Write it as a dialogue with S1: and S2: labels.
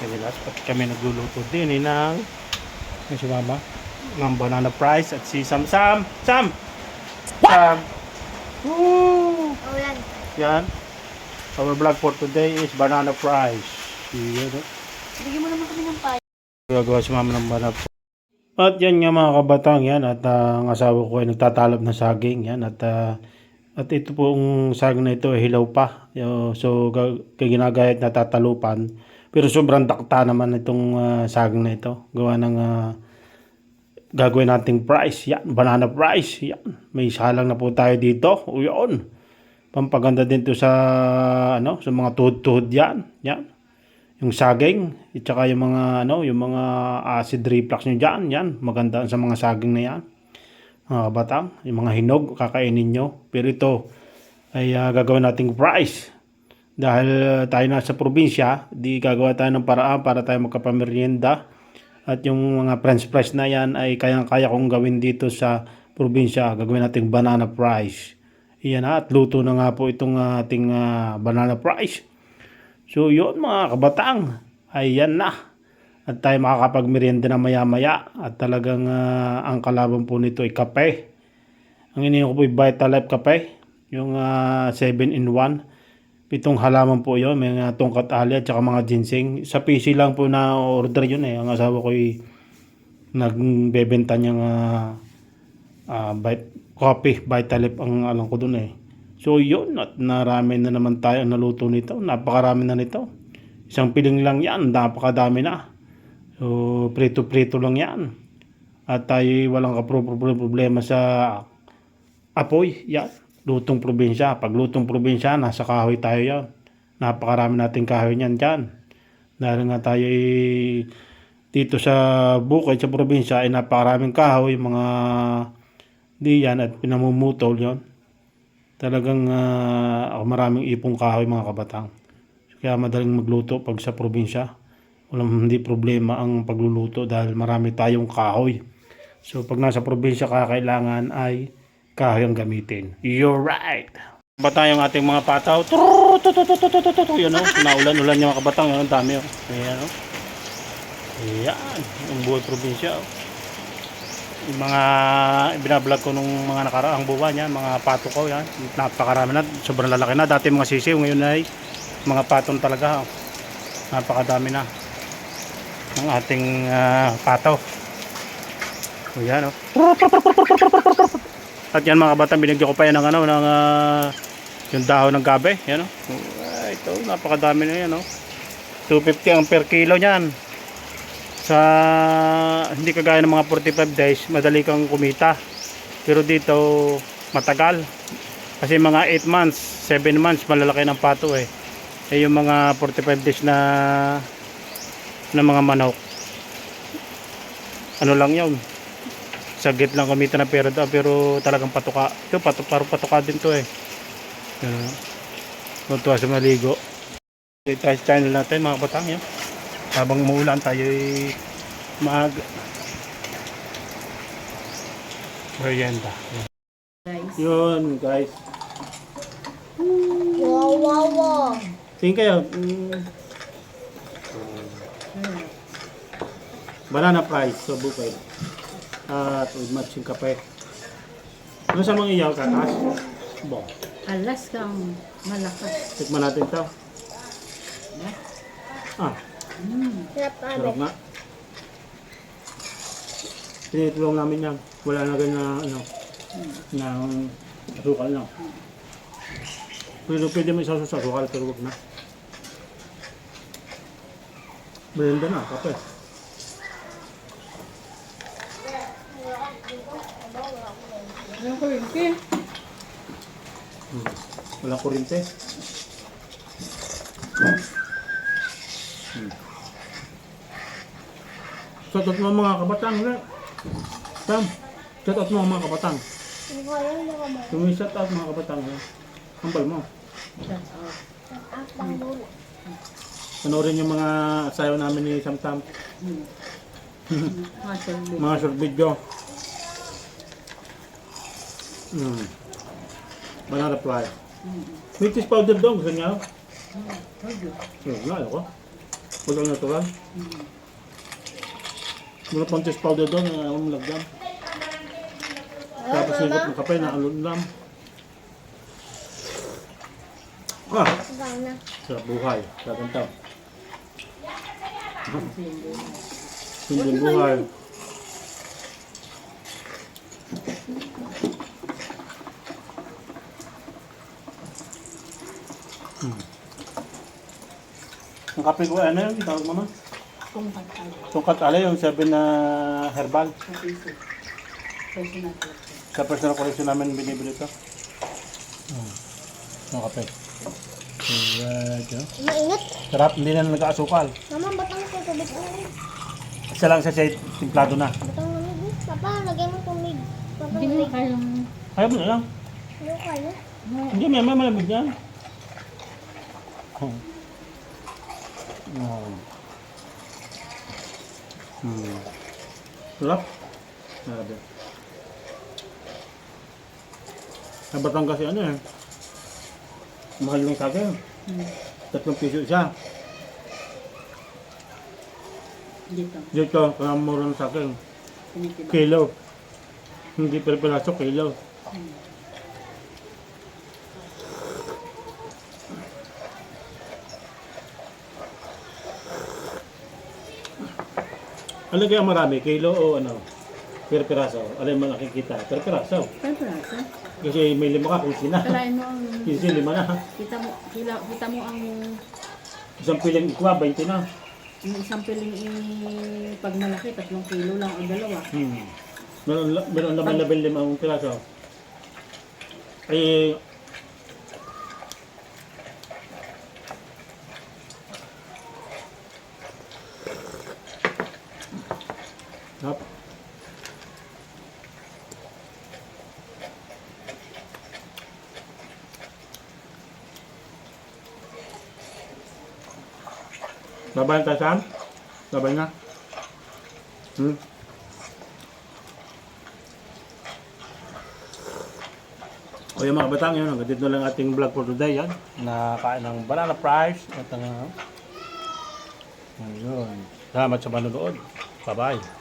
S1: Sinilas. Pati kami nagluluto din ng si Mama ng banana fries at si Sam. Sam! Sam! Sam! Woo!
S2: Oh, yan.
S1: Yan. Our vlog for today is banana fries. Yan.
S2: Bigyan mo naman kami ng pie.
S1: Gagawa si Mama ng banana fries. At yan nga mga kabatang yan. At ang asawa ko ay nagtatalab ng saging. Yan. At ito pong saging na ito ay hilaw pa. So ginagayat na tatalupan. Pero sobrang dakta naman itong saging na ito. Gawa ng gagawin nating fries. Yan. Banana fries. Yan. May salang na po tayo dito. O yun. Pampaganda din to sa sa mga tuhod-tuhod yan. Yan. Yung saging, at saka yung mga yung mga acid reflux nyo diyan, yan. Maganda sa mga saging na yan. Mga kabatang, yung mga hinog kakainin nyo. Pero ito ay gagawin nating fries. Dahil tayo nasa probinsya, di gagawa tayo ng paraan para tayo magkapamerienda. At yung mga french fries na yan ay kayang-kaya kong gawin dito sa probinsya. Gagawin nating banana fries. Iyan at luto na nga po itong ating banana fries. So yun mga kabatang, ayan na. At tayo makakapagmerienda na maya-maya. At talagang ang kalaban po nito ay kape. Ang ininom ko po ay Vitalife kape. Yung 7-in-1. 7 halaman po yun. May tungkat ali at saka mga ginseng. Sa PC lang po na order yun eh. Ang asawa ko ay nagbebenta niyang coffee, Vitalife ang alam ko dun eh. So yun, at narami na naman tayo ang naluto nito. Napakarami na nito. Isang piling lang yan, napakadami na. So prito-prito lang yan. At tayo walang problema sa apoy. Yan, lutong probinsya. Pag lutong probinsya, nasa kahoy tayo yan. Napakarami nating kahoy niyan dyan. Dahil nga tayo dito sa bukid, sa probinsya, ay napakaraming kahoy, mga diyan at pinamumutol yon. Talagang maraming ipong kahoy mga kabatang. Kaya madaling magluto pag sa probinsya. Hindi problema ang pagluluto dahil marami tayong kahoy. So pag nasa probinsya ka, kailangan ay kahoy ang gamitin. You're right. Kabatang yung ating mga pataw. Yan o. Naulan-ulan yung mga kabatang. Yan ang dami o. Ayan o. Ayan. Ang buhay probinsya o. Yung mga binablog ko nung mga nakaraang buwan yan, mga pato ko yan, napakarami na, sobrang lalaki na. Dati mga sisiw, ngayon ay mga paton talaga. Napakadami na ng ating pato. So yan o. At yan mga kabatang, binigyan ko pa yan ng yung dahon ng gabi. Yan o. Ito, napakadami na yan o. 250 ang per kilo yan. Sa hindi kagaya ng mga 45 days madali kang kumita, pero dito matagal kasi mga 8 months 7 months malalaki ng pato eh yung mga 45 days na mga manok ano lang yun, sagit lang kumita ng pera daw, pero talagang patuka ito, patuka din to eh. Tuntua sa maligo dito sa channel natin mga batang yun. Habang muulan tayo merienda. Yun guys.
S2: Wow.
S1: Tingin kayo. Banana fries sa bukid. At with matching kape. Ano sa mga iyaw katas? Bo.
S3: Alas kang malakas.
S1: Tikman natin ito.
S2: Sarap
S1: Sarap nga. Tinitulong namin yan. Wala na ganyan na asukal na. Pero pwede mo isaw sa asukal, pero wag na. Merienda na, kape.
S3: Walang kuryente.
S1: Walang kuryente. Shoutout mo mga kabatang. Sam, shoutout mo mga kabatang. Shoutout mga kabatang. Hambal mo. Panoorin yung mga sayaw namin ni Sam Tam. Mga short video. Banana fry. May cheese powder doon, gusto niya? Nga, ako. Putol natural. Muna pang test powder doon, ang lagyan. Tapos sigot ng kape na alun lang. Ah,
S2: Gana.
S1: sarap buhay. Kagantaw. Hindi buhay. Ang kape ko, ano yung tawag mo?
S3: Kung patay.
S1: Tungkat ala yung sabi na herbal.
S3: Sa piso. Pwede natin.
S1: Sa personal collection namin binibili ito. Ang kape. Alright, yun.
S2: Mainit.
S1: Sarap, hindi na nag-aasukal.
S2: Mama, batang ko tubig.
S1: Isa lang siya timplado na.
S2: Batang lamig. Papa, lagay mo tubig. Batang
S3: Hindi mo
S2: lamig.
S3: kayang...
S1: Kaya mo na lang.
S2: Ano kaya?
S1: Hindi, may malamig yan. Oh. Oh. Sarap. Sabi. Sa Batangas kasi ano eh. Mahal ng saging. 3 piso isa.
S3: Dito.
S1: Dito, kaya mura ng saging.
S3: Tinitiba.
S1: Kilo. Hindi per piraso, kilo. Ano kaya marami? Kilo o ano? Per piraso? Ano yung makikita? Per piraso.
S3: Kaya pala.
S1: Kasi may 5 ka, kung sina.
S3: Kalain mo ang...
S1: Kasi 5 na.
S3: Kita mo ang...
S1: Isang piling ikwa, 20 na.
S3: Yung isang piling pag malaki, 3 kilo lang o 2.
S1: Meron naman level 5 ang piraso. Ay, hap. Babay tayo saan? Babay na. O yung mga batang yun, hanggang dito na lang ating vlog for today yan. Nakain ng banana fries at ayun. Salamat sa manonood. Bye-bye.